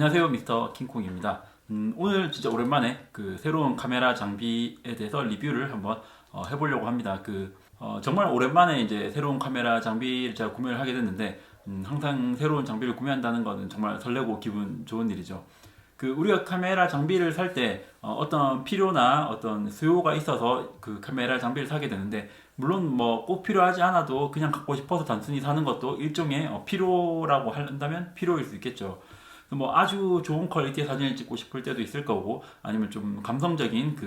안녕하세요, 미스터 킹콩입니다. 오늘 진짜 오랜만에 그 새로운 카메라 장비에 대해서 리뷰를 한번 해보려고 합니다. 정말 오랜만에 이제 새로운 카메라 장비를 제가 구매를 하게 됐는데, 항상 새로운 장비를 구매한다는 거는 정말 설레고 기분 좋은 일이죠. 우리가 카메라 장비를 살 때 어떤 필요나 어떤 수요가 있어서 그 카메라 장비를 사게 되는데, 물론 뭐 꼭 필요하지 않아도 그냥 갖고 싶어서 단순히 사는 것도 일종의 필요라고 한다면 필요일 수 있겠죠. 뭐 아주 좋은 퀄리티의 사진을 찍고 싶을 때도 있을 거고, 아니면 좀 감성적인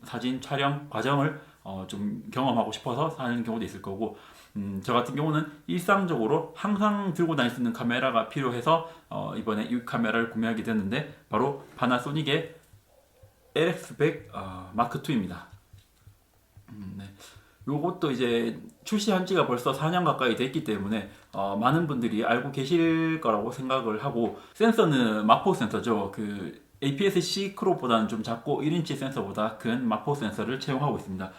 사진 촬영 과정을 좀 경험하고 싶어서 사는 경우도 있을 거고, 저 같은 경우는 일상적으로 항상 들고 다닐 수 있는 카메라가 필요해서 이번에 이 카메라를 구매하게 됐는데, 바로 파나소닉의 LX100 마크2입니다. 네. 요것도 이제 출시한 지가 벌써 4년 가까이 됐기 때문에 많은 분들이 알고 계실 거라고 생각을 하고, 센서는 마포 센서죠. APS-C 크롭보다는 좀 작고 1인치 센서보다 큰 마포 센서를 채용하고 있습니다.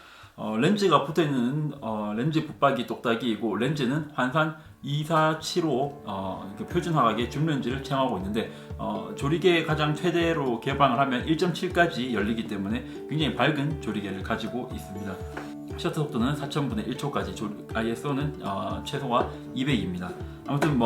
렌즈가 붙어있는 렌즈 붙박이 똑딱이이고, 렌즈는 환산 2475 표준화각의 줌 렌즈를 채용하고 있는데, 조리개 가장 최대로 개방을 하면 1.7까지 열리기 때문에 굉장히 밝은 조리개를 가지고 있습니다. 셔터 속도는 4000분의 1초까지, ISO는 최소가 200입니다. 아무튼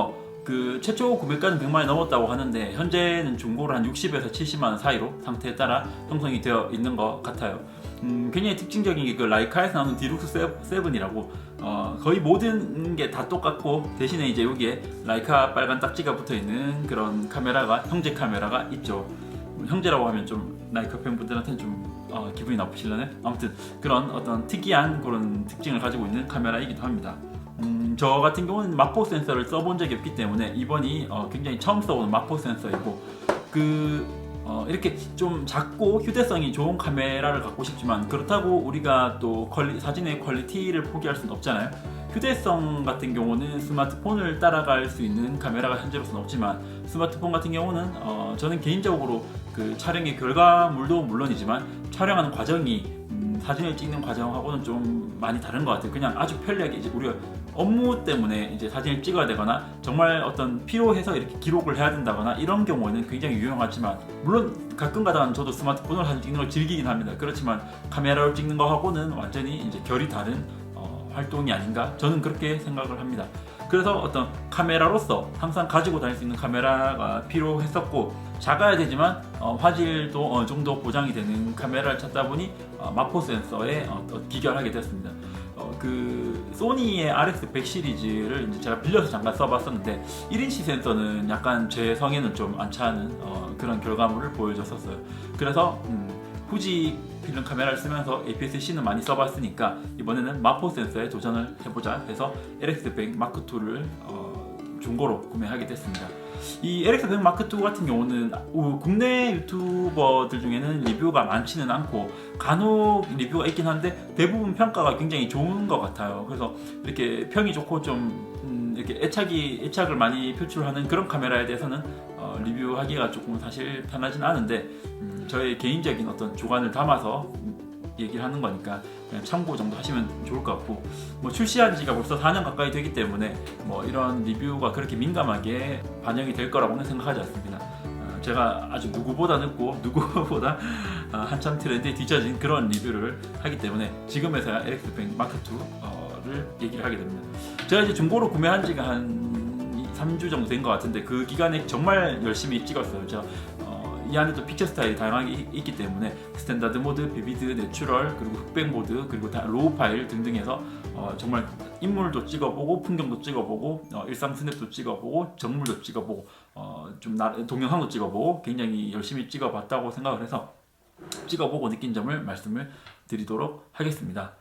최초 구매가는 100만원이 넘었다고 하는데, 현재는 중고로 한 60에서 70만원 사이로 상태에 따라 형성이 되어 있는 것 같아요. 굉장히 특징적인 게 라이카에서 나오는 디룩스 7이라고, 거의 모든 게 다 똑같고, 대신에 이제 여기에 라이카 빨간 딱지가 붙어 있는 그런 카메라가, 형제 카메라가 있죠. 형제라고 하면 좀 라이카 팬분들한테는 좀 기분이 나쁘실려나? 아무튼 그런 어떤 특이한 그런 특징을 가지고 있는 카메라이기도 합니다. 저 같은 경우는 마포 센서를 써본 적이 없기 때문에 이번이 굉장히 처음 써보는 마포 센서이고, 이렇게 좀 작고 휴대성이 좋은 카메라를 갖고 싶지만, 그렇다고 우리가 또 사진의 퀄리티를 포기할 수는 없잖아요. 휴대성 같은 경우는 스마트폰을 따라갈 수 있는 카메라가 현재로서는 없지만, 스마트폰 같은 경우는 저는 개인적으로 촬영의 결과물도 물론이지만 촬영하는 과정이 사진을 찍는 과정하고는 좀 많이 다른 것 같아요. 그냥 아주 편리하게 이제 우리가 업무 때문에 이제 사진을 찍어야 되거나, 정말 어떤 필요해서 이렇게 기록을 해야 된다거나, 이런 경우에는 굉장히 유용하지만, 물론 가끔가다 저도 스마트폰으로 사진 찍는 걸 즐기긴 합니다. 그렇지만 카메라로 찍는 거하고는 완전히 이제 결이 다른 활동이 아닌가, 저는 그렇게 생각을 합니다. 그래서 어떤 카메라로서 항상 가지고 다닐 수 있는 카메라가 필요했었고, 작아야 되지만 화질도 어느 정도 보장이 되는 카메라를 찾다 보니 마포 센서에 기결하게 됐습니다. 소니의 RX100 시리즈를 이제 제가 빌려서 잠깐 써봤었는데, 1인치 센서는 약간 제 성에는 좀 안 차는 그런 결과물을 보여줬었어요. 그래서 후지 필름 카메라를 쓰면서 APS-C는 많이 써봤으니까 이번에는 마포 센서에 도전을 해보자 해서 LX100 마크2를 중고로 구매하게 됐습니다. 이 LX100 마크2 같은 경우는 국내 유튜버들 중에는 리뷰가 많지는 않고, 간혹 리뷰가 있긴 한데 대부분 평가가 굉장히 좋은 것 같아요. 그래서 이렇게 평이 좋고 좀 이렇게 애착을 많이 표출하는 그런 카메라에 대해서는 리뷰하기가 조금 사실 편하진 않은데, 저의 개인적인 어떤 주관을 담아서 얘기를 하는 거니까 그냥 참고 정도 하시면 좋을 것 같고, 출시한 지가 벌써 4년 가까이 되기 때문에 이런 리뷰가 그렇게 민감하게 반영이 될 거라고는 생각하지 않습니다. 제가 아주 누구보다 늦고 누구보다 한참 트렌드에 뒤처진 그런 리뷰를 하기 때문에 지금에서야 LX100 마크2를 얘기를 하게 됩니다. 제가 이제 중고로 구매한 지가 한 3주 정도 된 것 같은데, 그 기간에 정말 열심히 찍었어요. 이 안에도 픽처 스타일이 다양하게 있기 때문에 스탠다드 모드, 비비드, 내추럴, 그리고 흑백 모드, 그리고 로우 파일 등등 해서 정말 인물도 찍어보고, 풍경도 찍어보고, 일상 스냅도 찍어보고, 정물도 찍어보고, 동영상도 찍어보고, 굉장히 열심히 찍어봤다고 생각을 해서 찍어보고 느낀 점을 말씀을 드리도록 하겠습니다.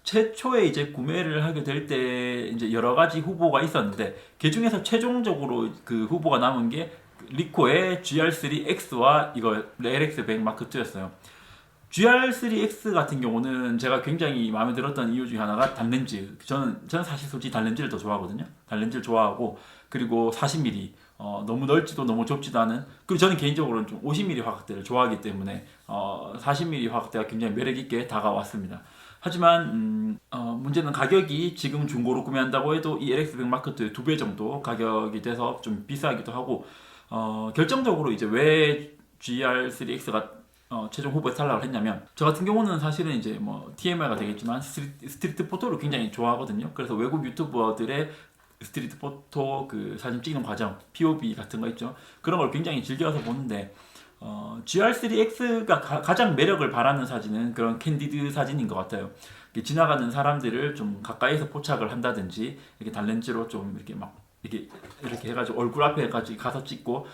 최초에 이제 구매를 하게 될 때 이제 여러 가지 후보가 있었는데, 그 중에서 최종적으로 그 후보가 남은 게 리코의 GR3X와 이거 LX100 마크2였어요. GR3X 같은 경우는 제가 굉장히 마음에 들었던 이유 중에 하나가 단렌즈. 저는 사실 솔직히 단렌즈를 더 좋아하거든요. 단렌즈를 좋아하고, 그리고 40mm, 너무 넓지도 너무 좁지도 않은, 그리고 저는 개인적으로는 좀 50mm 화각대를 좋아하기 때문에 40mm 화각대가 굉장히 매력있게 다가왔습니다. 하지만 문제는 가격이 지금 중고로 구매한다고 해도 이 LX100 마크2의 2배 정도 가격이 돼서 좀 비싸기도 하고, 결정적으로 이제 왜 GR3X가 최종 후보에 탈락을 했냐면, 저 같은 경우는 사실은 이제 뭐 TMI가 되겠지만 스트리트 포토를 굉장히 좋아하거든요. 그래서 외국 유튜버들의 스트리트 포토 그 사진 찍는 과정, POV 같은 거 있죠. 그런 걸 굉장히 즐겨서 보는데, GR3X가 가장 매력을 발하는 사진은 그런 캔디드 사진인 것 같아요. 지나가는 사람들을 좀 가까이서 포착을 한다든지, 이렇게 단렌즈로 좀 이렇게 막 이렇게 해가지고 얼굴 앞에까지 가서 찍고,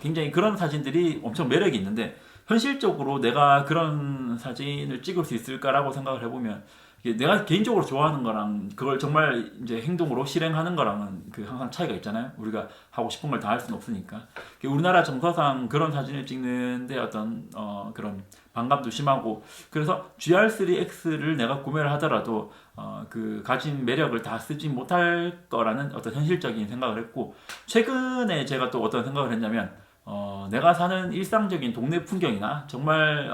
굉장히 그런 사진들이 엄청 매력이 있는데, 현실적으로 내가 그런 사진을 찍을 수 있을까라고 생각을 해보면, 이게 내가 개인적으로 좋아하는 거랑 그걸 정말 이제 행동으로 실행하는 거랑은 그 항상 차이가 있잖아요. 우리가 하고 싶은 걸 다 할 수는 없으니까. 우리나라 정서상 그런 사진을 찍는데 어떤 그런 반감도 심하고, 그래서 GR3X를 내가 구매를 하더라도 그 가진 매력을 다 쓰지 못할 거라는 어떤 현실적인 생각을 했고, 최근에 제가 또 어떤 생각을 했냐면, 내가 사는 일상적인 동네 풍경이나 정말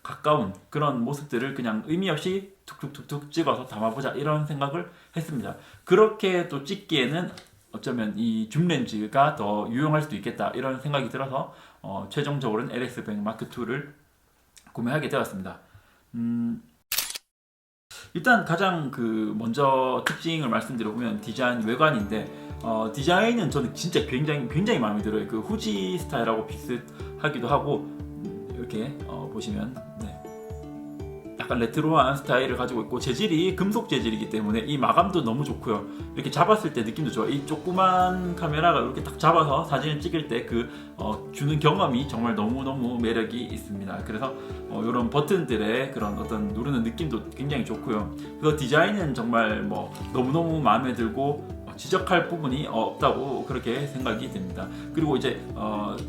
가까운 그런 모습들을 그냥 의미 없이 툭툭툭툭 찍어서 담아보자, 이런 생각을 했습니다. 그렇게 또 찍기에는 어쩌면 이 줌렌즈가 더 유용할 수도 있겠다, 이런 생각이 들어서 최종적으로는 LX100 마크2를 구매하게 되었습니다. 일단 가장 그 먼저 특징을 말씀드려보면 디자인 외관인데, 디자인은 저는 진짜 굉장히 마음에 들어요. 그 후지 스타일하고 비슷하기도 하고, 이렇게 보시면 약간 레트로한 스타일을 가지고 있고, 재질이 금속 재질이기 때문에 이 마감도 너무 좋고요. 이렇게 잡았을 때 느낌도 좋아요. 이 조그만 카메라가 이렇게 딱 잡아서 사진을 찍을 때 그 주는 경험이 정말 너무너무 매력이 있습니다. 그래서 이런 버튼들의 그런 어떤 누르는 느낌도 굉장히 좋고요. 그래서 디자인은 정말 뭐 너무너무 마음에 들고 지적할 부분이 없다고 그렇게 생각이 듭니다. 그리고 이제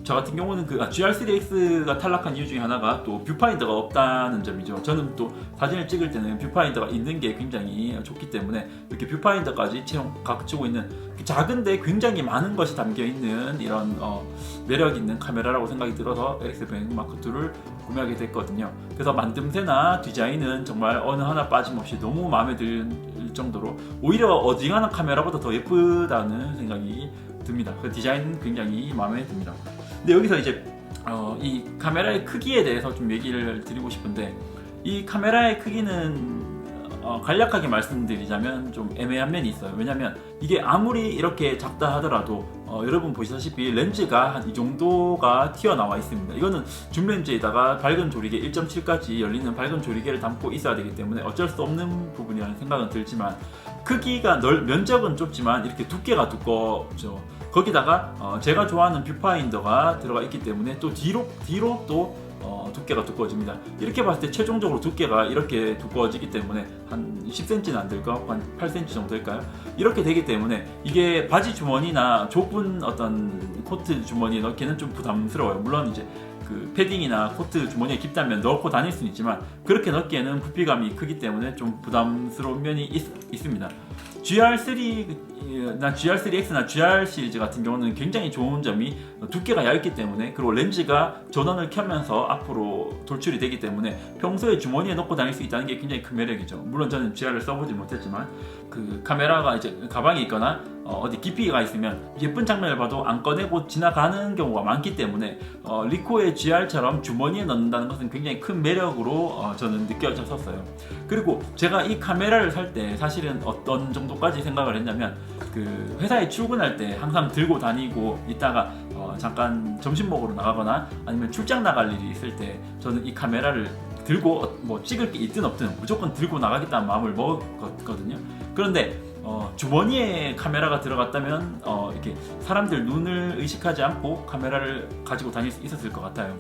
저 같은 경우는 그 GR3X가 탈락한 이유 중에 하나가 또 뷰파인더가 없다는 점이죠. 저는 또 사진을 찍을 때는 뷰파인더가 있는 게 굉장히 좋기 때문에 이렇게 뷰파인더까지 갖추고 있는 작은데 굉장히 많은 것이 담겨 있는 이런 매력 있는 카메라라고 생각이 들어서 LX100 마크2를 구매하게 됐거든요. 그래서 만듦새나 디자인은 정말 어느 하나 빠짐없이 너무 마음에 들 정도로, 오히려 어지간한 카메라보다 더 예쁘다는 생각이 듭니다. 그 디자인 굉장히 마음에 듭니다. 근데 여기서 이제 이 카메라의 크기에 대해서 좀 얘기를 드리고 싶은데, 이 카메라의 크기는 간략하게 말씀드리자면 좀 애매한 면이 있어요. 왜냐면 이게 아무리 이렇게 작다 하더라도 여러분 보시다시피 렌즈가 한 이 정도가 튀어나와 있습니다. 이거는 줌 렌즈에다가 밝은 조리개 1.7까지 열리는 밝은 조리개를 담고 있어야 되기 때문에 어쩔 수 없는 부분이라는 생각은 들지만, 크기가 면적은 좁지만 이렇게 두께가 두껍죠. 거기다가 제가 좋아하는 뷰파인더가 들어가 있기 때문에 또 뒤로 또 두께가 두꺼워집니다. 이렇게 봤을 때 최종적으로 두께가 이렇게 두꺼워지기 때문에 한 10cm는 안 될까? 한 8cm 정도 될까요? 이렇게 되기 때문에 이게 바지 주머니나 좁은 어떤 코트 주머니에 넣기는 좀 부담스러워요. 물론 이제 그 패딩이나 코트 주머니에 깊다면 넣고 다닐 수는 있지만, 그렇게 넣기에는 부피감이 크기 때문에 좀 부담스러운 면이 있습니다. GR3X나 GR 시리즈 같은 경우는 굉장히 좋은 점이 두께가 얇기 때문에, 그리고 렌즈가 전원을 켜면서 앞으로 돌출이 되기 때문에 평소에 주머니에 넣고 다닐 수 있다는 게 굉장히 큰 매력이죠. 물론 저는 GR을 써보지 못했지만, 그 카메라가 이제 가방에 있거나 어디 깊이가 있으면 예쁜 장면을 봐도 안 꺼내고 지나가는 경우가 많기 때문에 리코의 GR처럼 주머니에 넣는다는 것은 굉장히 큰 매력으로 저는 느껴졌었어요. 그리고 제가 이 카메라를 살 때 사실은 어떤 정도까지 생각을 했냐면, 그 회사에 출근할 때 항상 들고 다니고 있다가 잠깐 점심 먹으러 나가거나 아니면 출장 나갈 일이 있을 때 저는 이 카메라를 들고 뭐 찍을 게 있든 없든 무조건 들고 나가겠다는 마음을 먹었거든요. 그런데 주머니에 카메라가 들어갔다면 이렇게 사람들 눈을 의식하지 않고 카메라를 가지고 다닐 수 있었을 것 같아요.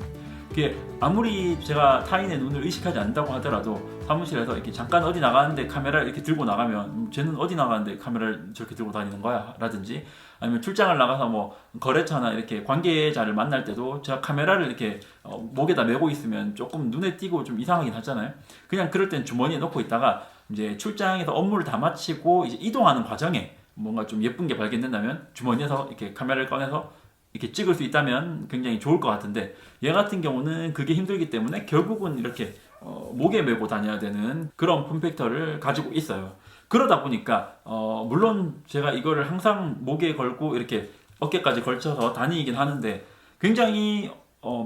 그게 아무리 제가 타인의 눈을 의식하지 않는다고 하더라도 사무실에서 이렇게 잠깐 어디 나가는데 카메라를 이렇게 들고 나가면, 쟤는 어디 나가는데 카메라를 저렇게 들고 다니는 거야? 라든지, 아니면 출장을 나가서 뭐 거래처나 이렇게 관계자를 만날 때도 제가 카메라를 이렇게 목에다 메고 있으면 조금 눈에 띄고 좀 이상하긴 하잖아요. 그냥 그럴 땐 주머니에 넣고 있다가 이제 출장에서 업무를 다 마치고 이제 이동하는 과정에 뭔가 좀 예쁜 게 발견된다면 주머니에서 이렇게 카메라를 꺼내서 이렇게 찍을 수 있다면 굉장히 좋을 것 같은데, 얘 같은 경우는 그게 힘들기 때문에 결국은 이렇게 목에 메고 다녀야 되는 그런 폼팩터를 가지고 있어요. 그러다 보니까 물론 제가 이거를 항상 목에 걸고 이렇게 어깨까지 걸쳐서 다니긴 하는데 굉장히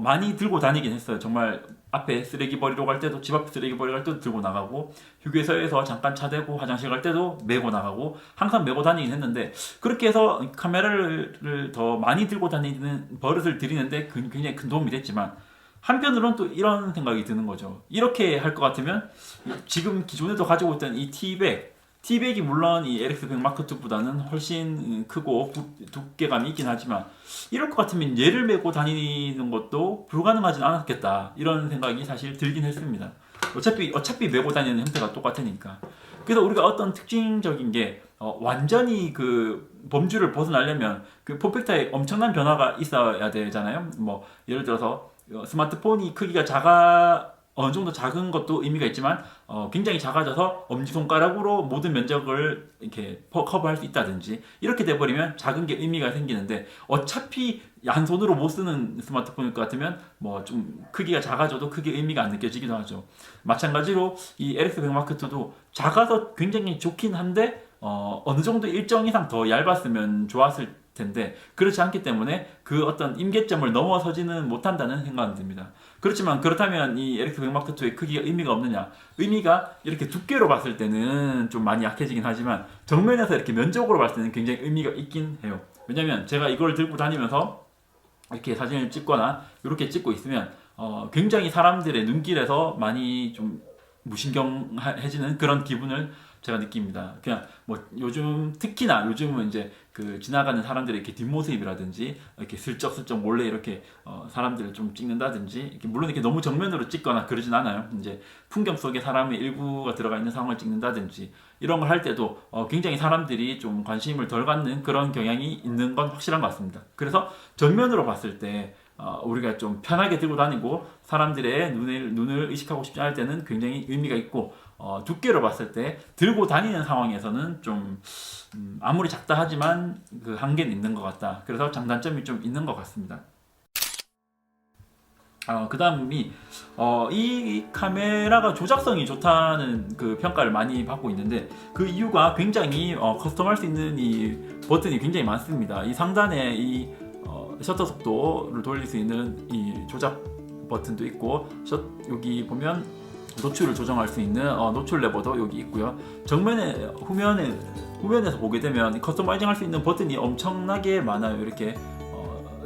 많이 들고 다니긴 했어요. 정말 앞에 쓰레기 버리러 갈 때도, 집 앞에 쓰레기 버리러 갈 때도 들고 나가고, 휴게소에서 잠깐 차 대고 화장실 갈 때도 메고 나가고, 항상 메고 다니긴 했는데, 그렇게 해서 카메라를 더 많이 들고 다니는 버릇을 들이는데 굉장히 큰 도움이 됐지만, 한편으로는 또 이런 생각이 드는 거죠. 이렇게 할 것 같으면 지금 기존에도 가지고 있던 이 티백이 물론 이 LX100 마크2보다는 훨씬 크고 두께감이 있긴 하지만, 이럴 것 같으면 얘를 메고 다니는 것도 불가능하진 않았겠다, 이런 생각이 사실 들긴 했습니다. 어차피 메고 다니는 형태가 똑같으니까. 그래서 우리가 어떤 특징적인 게 완전히 그 범주를 벗어나려면 그 폼팩터에 엄청난 변화가 있어야 되잖아요. 뭐 예를 들어서 스마트폰이 크기가 어느 정도 작은 것도 의미가 있지만 굉장히 작아져서 엄지손가락으로 모든 면적을 이렇게 커버할 수 있다든지, 이렇게 돼버리면 작은 게 의미가 생기는데, 어차피 한 손으로 못 쓰는 스마트폰일 것 같으면 뭐 좀 크기가 작아져도 크게 의미가 안 느껴지기도 하죠. 마찬가지로 이 LX100 마크2도 작아서 굉장히 좋긴 한데 어느 정도 일정 이상 더 얇았으면 좋았을 텐데, 그렇지 않기 때문에 그 어떤 임계점을 넘어서지는 못한다는 생각이 듭니다. 그렇다면 이 LX100 마크2의 크기가 의미가 없느냐? 의미가 이렇게 두께로 봤을 때는 좀 많이 약해지긴 하지만, 정면에서 이렇게 면적으로 봤을 때는 굉장히 의미가 있긴 해요. 왜냐면 제가 이걸 들고 다니면서 이렇게 사진을 찍거나 이렇게 찍고 있으면 굉장히 사람들의 눈길에서 많이 좀 무신경해지는 그런 기분을 제가 느낍니다. 그냥 뭐 특히나 요즘은 이제 그 지나가는 사람들의 이렇게 뒷모습이라든지, 이렇게 슬쩍슬쩍 몰래 이렇게 사람들을 좀 찍는다든지, 이렇게 물론 이렇게 너무 정면으로 찍거나 그러진 않아요. 이제 풍경 속에 사람의 일부가 들어가 있는 상황을 찍는다든지, 이런 걸 할 때도 굉장히 사람들이 좀 관심을 덜 갖는 그런 경향이 있는 건 확실한 것 같습니다. 그래서 정면으로 봤을 때 우리가 좀 편하게 들고 다니고 사람들의 눈을 의식하고 싶지 않을 때는 굉장히 의미가 있고, 두께로 봤을 때 들고 다니는 상황에서는 좀 아무리 작다 하지만 그 한계는 있는 것 같다. 그래서 장단점이 좀 있는 것 같습니다. 그 다음이 이 카메라가 조작성이 좋다는 그 평가를 많이 받고 있는데, 그 이유가 굉장히 커스텀할 수 있는 이 버튼이 굉장히 많습니다. 이 상단에 이 셔터 속도를 돌릴 수 있는 이 조작 버튼도 있고, 여기 보면 노출을 조정할 수 있는 노출 레버도 여기 있고요. 후면에서 보게 되면 커스터마이징 할 수 있는 버튼이 엄청나게 많아요. 이렇게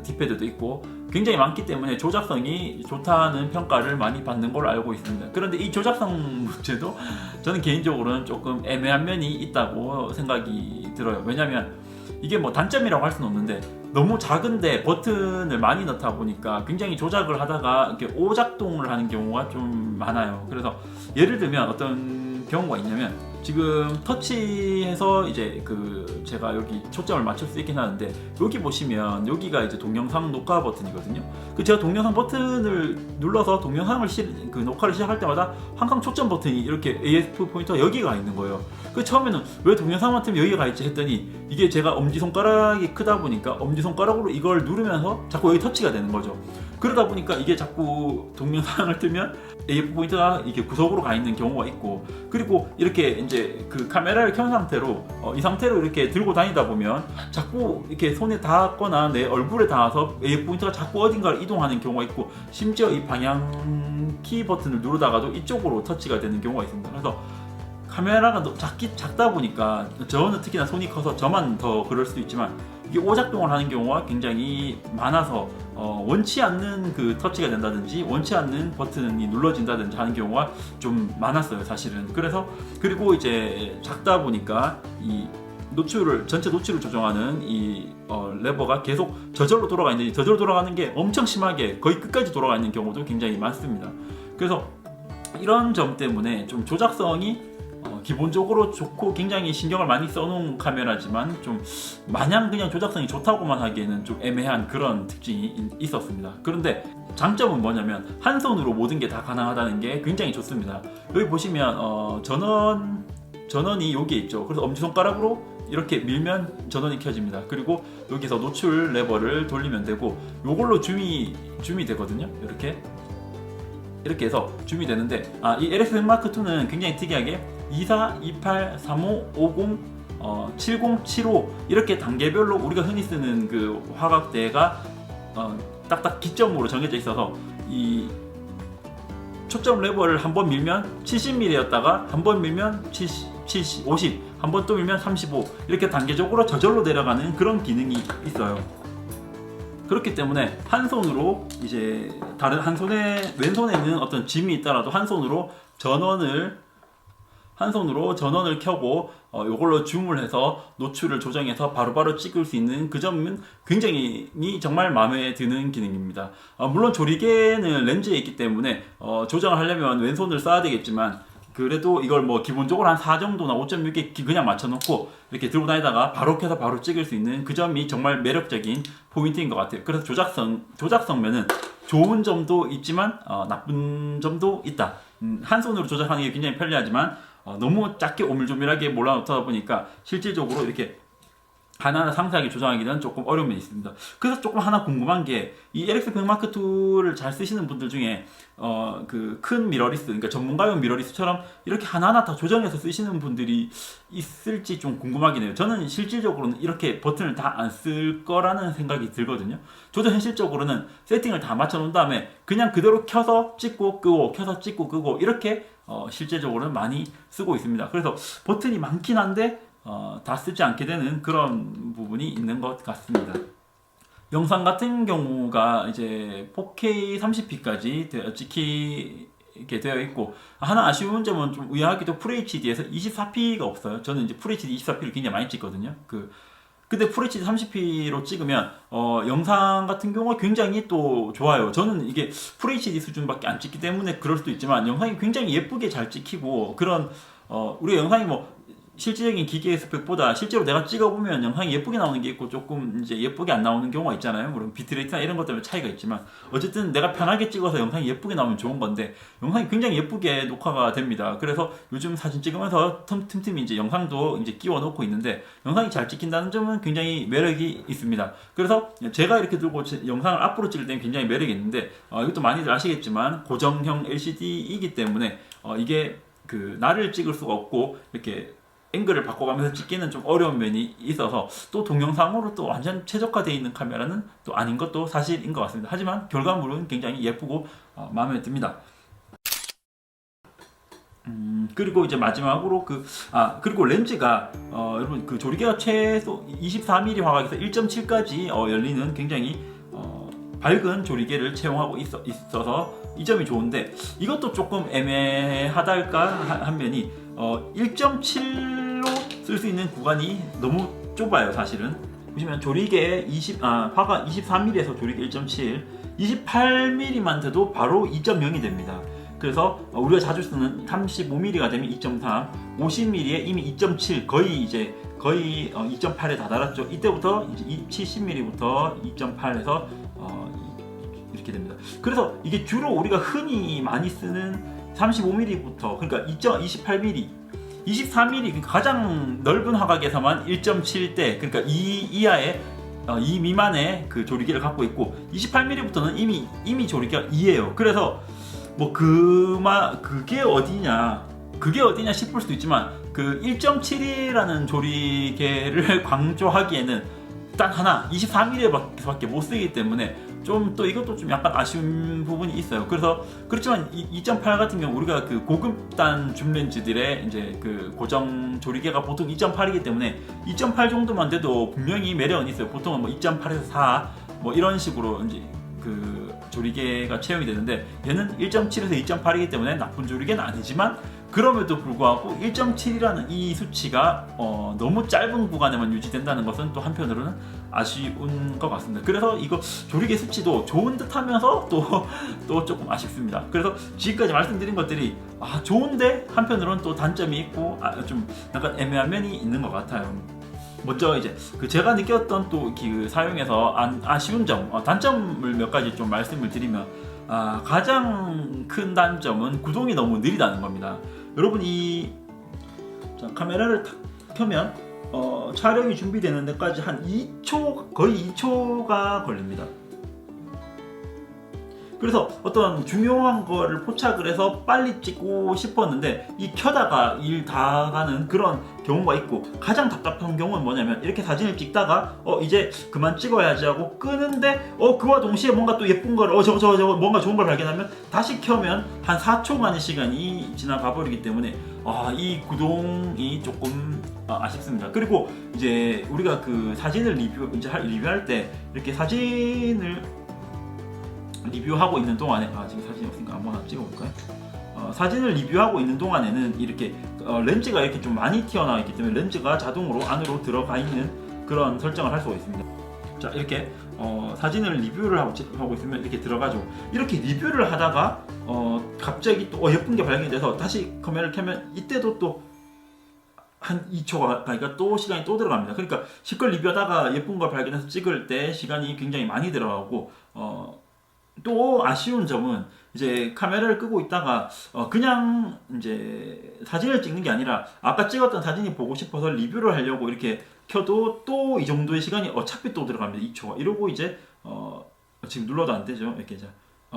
뒷패드도 있고 굉장히 많기 때문에 조작성이 좋다는 평가를 많이 받는 걸로 알고 있습니다. 그런데 이 조작성 문제도 저는 개인적으로는 조금 애매한 면이 있다고 생각이 들어요. 왜냐면 이게 뭐 단점이라고 할 수는 없는데, 너무 작은데 버튼을 많이 넣다 보니까 굉장히 조작을 하다가 이렇게 오작동을 하는 경우가 좀 많아요. 그래서 예를 들면 어떤 경우가 있냐면, 지금 터치해서 이제 제가 여기 초점을 맞출 수 있긴 하는데, 여기 보시면 여기가 이제 동영상 녹화 버튼이거든요. 제가 동영상 버튼을 눌러서 동영상을 녹화를 시작할 때마다 항상 초점 버튼이 이렇게 AF 포인터가 여기가 있는 거예요. 처음에는 왜 동영상만 틀면 여기가 있지 했더니, 이게 제가 엄지손가락이 크다 보니까 엄지손가락으로 이걸 누르면서 자꾸 여기 터치가 되는 거죠. 그러다 보니까 이게 자꾸 동영상을 틀면 AF 포인트가 이게 구석으로 가 있는 경우가 있고, 그리고 이렇게 이제 그 카메라를 켠 상태로 이 상태로 이렇게 들고 다니다 보면 자꾸 이렇게 손에 닿거나 내 얼굴에 닿아서 AF 포인트가 자꾸 어딘가를 이동하는 경우가 있고, 심지어 이 방향 키 버튼을 누르다가도 이쪽으로 터치가 되는 경우가 있습니다. 그래서 카메라가 작다 보니까, 저는 특히나 손이 커서 저만 더 그럴 수도 있지만, 이게 오작동을 하는 경우가 굉장히 많아서 원치 않는 그 터치가 된다든지 원치 않는 버튼이 눌러진다든지 하는 경우가 좀 많았어요, 사실은. 그리고 이제 작다 보니까 이 전체 노출을 조정하는 이 레버가 계속 저절로 돌아가 있는데, 저절로 돌아가는 게 엄청 심하게 거의 끝까지 돌아가 있는 경우도 굉장히 많습니다. 그래서 이런 점 때문에 좀 조작성이 기본적으로 좋고 굉장히 신경을 많이 써놓은 카메라지만, 좀 마냥 그냥 조작성이 좋다고만 하기에는 좀 애매한 그런 특징이 있었습니다. 그런데 장점은 뭐냐면, 한 손으로 모든 게 다 가능하다는 게 굉장히 좋습니다. 여기 보시면 전원이 여기에 있죠. 그래서 엄지손가락으로 이렇게 밀면 전원이 켜집니다. 그리고 여기서 노출 레버를 돌리면 되고, 요걸로 줌이 되거든요. 이렇게 해서 줌이 되는데, 이 LX100 마크2는 굉장히 특이하게 24, 28, 35, 50 70, 75 이렇게 단계별로 우리가 흔히 쓰는 그 화각대가 딱딱 기점으로 정해져 있어서 이 초점 레버를 한 번 밀면 70mm였다가 한 번 밀면 70, 50, 한 번 또 밀면 35 이렇게 단계적으로 저절로 내려가는 그런 기능이 있어요. 그렇기 때문에 한 손으로 이제 다른 한 손에 왼손에는 어떤 짐이 있더라도 한 손으로 전원을 켜고 이걸로 줌을 해서 노출을 조정해서 바로바로 찍을 수 있는 그 점은 굉장히 정말 마음에 드는 기능입니다. 물론 조리개는 렌즈에 있기 때문에 조정을 하려면 왼손을 써야 되겠지만 그래도 이걸 뭐 기본적으로 한 4 정도나 5.6에 그냥 맞춰놓고 이렇게 들고 다니다가 바로 켜서 바로 찍을 수 있는 그 점이 정말 매력적인 포인트인 것 같아요. 그래서 조작성면은 좋은 점도 있지만 나쁜 점도 있다. 한 손으로 조작하는 게 굉장히 편리하지만 너무 작게 오밀조밀하게 몰라놓다 보니까 실질적으로 이렇게 하나하나 상세하게 조정하기는 조금 어려움이 있습니다. 그래서 조금 하나 궁금한 게 이 LX100 Mark II를 잘 쓰시는 분들 중에 그 큰 미러리스, 그러니까 전문가용 미러리스처럼 이렇게 하나하나 다 조정해서 쓰시는 분들이 있을지 좀 궁금하긴 해요. 저는 실질적으로는 이렇게 버튼을 다 안 쓸 거라는 생각이 들거든요. 저도 현실적으로는 세팅을 다 맞춰 놓은 다음에 그냥 그대로 켜서 찍고 끄고 켜서 찍고 끄고 이렇게 실제적으로는 많이 쓰고 있습니다. 그래서 버튼이 많긴 한데 다 쓰지 않게 되는 그런 부분이 있는 것 같습니다. 영상 같은 경우가 이제 4K 30p까지 찍히게 되어 있고 하나 아쉬운 점은 좀 의아하게도 FHD에서 24p가 없어요. 저는 이제 FHD 24p를 굉장히 많이 찍거든요. 근데 FHD 30p로 찍으면 영상 같은 경우가 굉장히 또 좋아요. 저는 이게 FHD 수준밖에 안 찍기 때문에 그럴 수도 있지만 영상이 굉장히 예쁘게 잘 찍히고 그런 우리가 영상이 뭐 실질적인 기계의 스펙보다 실제로 내가 찍어보면 영상이 예쁘게 나오는 게 있고 조금 이제 예쁘게 안 나오는 경우가 있잖아요. 물론 비트레이트나 이런 것 때문에 차이가 있지만 어쨌든 내가 편하게 찍어서 영상이 예쁘게 나오면 좋은 건데 영상이 굉장히 예쁘게 녹화가 됩니다. 그래서 요즘 사진 찍으면서 틈틈이 이제 영상도 이제 끼워 놓고 있는데 영상이 잘 찍힌다는 점은 굉장히 매력이 있습니다. 그래서 제가 이렇게 들고 영상을 앞으로 찍을 때는 굉장히 매력이 있는데 이것도 많이들 아시겠지만 고정형 LCD이기 때문에 이게 그 나를 찍을 수가 없고 이렇게 앵글을 바꿔가면서 찍기는 좀 어려운 면이 있어서 또 동영상으로 또 완전 최적화되어 있는 카메라는 또 아닌 것도 사실인 것 같습니다. 하지만 결과물은 굉장히 예쁘고 마음에 듭니다. 그리고 이제 마지막으로 그리고 렌즈가 여러분 그 조리개가 최소 24mm 화각에서 1.7까지 열리는 굉장히 밝은 조리개를 채용하고 있어서 이 점이 좋은데 이것도 조금 애매하달까 한 면이 1.7로 쓸 수 있는 구간이 너무 좁아요. 사실은 보시면 조리개 화각 23mm에서 조리개 1.7 28mm만 돼도 바로 2.0이 됩니다. 그래서 우리가 자주 쓰는 35mm가 되면 2.3 50mm에 이미 2.7 거의 2.8에 다다랐죠. 이때부터 이제 70mm부터 2.8에서 이렇게 됩니다. 그래서 이게 주로 우리가 흔히 많이 쓰는 35mm부터 그러니까 28mm 24mm 가장 넓은 화각에서만 1.7대 그러니까 2 이하의 2 미만의 그 조리개를 갖고 있고 28mm부터는 이미 조리개가 2예요. 그래서 뭐 그게 어디냐 싶을 수도 있지만 그 1.7이라는 조리개를 강조하기에는 딱 하나 24mm밖에 못 쓰기 때문에 좀 또 이것도 좀 약간 아쉬운 부분이 있어요. 그렇지만 2.8 같은 경우 우리가 그 고급단 줌 렌즈들의 이제 그 고정 조리개가 보통 2.8이기 때문에 2.8 정도만 돼도 분명히 매력은 있어요. 보통은 뭐 2.8에서 4 뭐 이런 식으로 이제 그 조리개가 채용이 되는데 얘는 1.7에서 2.8이기 때문에 나쁜 조리개는 아니지만 그럼에도 불구하고 1.7이라는 이 수치가 너무 짧은 구간에만 유지된다는 것은 또 한편으로는 아쉬운 것 같습니다. 그래서 이거 조리개 수치도 좋은 듯 하면서 또 조금 아쉽습니다. 그래서 지금까지 말씀드린 것들이 좋은데 한편으로는 또 단점이 있고 좀 약간 애매한 면이 있는 것 같아요. 먼저 이제 제가 느꼈던 또 그 사용에서 아쉬운 점, 단점을 몇 가지 좀 말씀을 드리면 가장 큰 단점은 구동이 너무 느리다는 겁니다. 여러분 카메라를 탁 켜면 촬영이 준비되는 데까지 한 2초 거의 2초가 걸립니다. 그래서 어떤 중요한 거를 포착을 해서 빨리 찍고 싶었는데 이 켜다가 일 다 가는 그런 경우가 있고, 가장 답답한 경우는 뭐냐면 이렇게 사진을 찍다가 이제 그만 찍어야지 하고 끄는데 그와 동시에 뭔가 또 예쁜 걸 저거 뭔가 좋은 걸 발견하면 다시 켜면 한 4초간의 시간이 지나가 버리기 때문에 이 구동이 조금 아쉽습니다. 그리고 이제 우리가 그 사진을 리뷰할 때 이렇게 사진을 리뷰하고 있는 동안에 지금 사진이 없으니까 한번 찍어볼까요? 사진을 리뷰하고 있는 동안에는 이렇게 렌즈가 이렇게 좀 많이 튀어나와 있기 때문에 렌즈가 자동으로 안으로 들어가 있는 그런 설정을 할 수가 있습니다. 자, 이렇게 사진을 리뷰를 하고 있으면 이렇게 들어가죠. 이렇게 리뷰를 하다가 갑자기 또 예쁜 게 발견이 돼서 다시 카메라를 켜면 이때도 또 한 2초가 가니까 또 시간이 또 들어갑니다. 그러니까 실컷 리뷰하다가 예쁜 걸 발견해서 찍을 때 시간이 굉장히 많이 들어가고, 또 아쉬운 점은 이제 카메라를 끄고 있다가 그냥 이제 사진을 찍는 게 아니라 아까 찍었던 사진이 보고 싶어서 리뷰를 하려고 이렇게 켜도 또 이 정도의 시간이 어차피 또 들어갑니다. 2초가. 이러고 이제 지금 눌러도 안 되죠.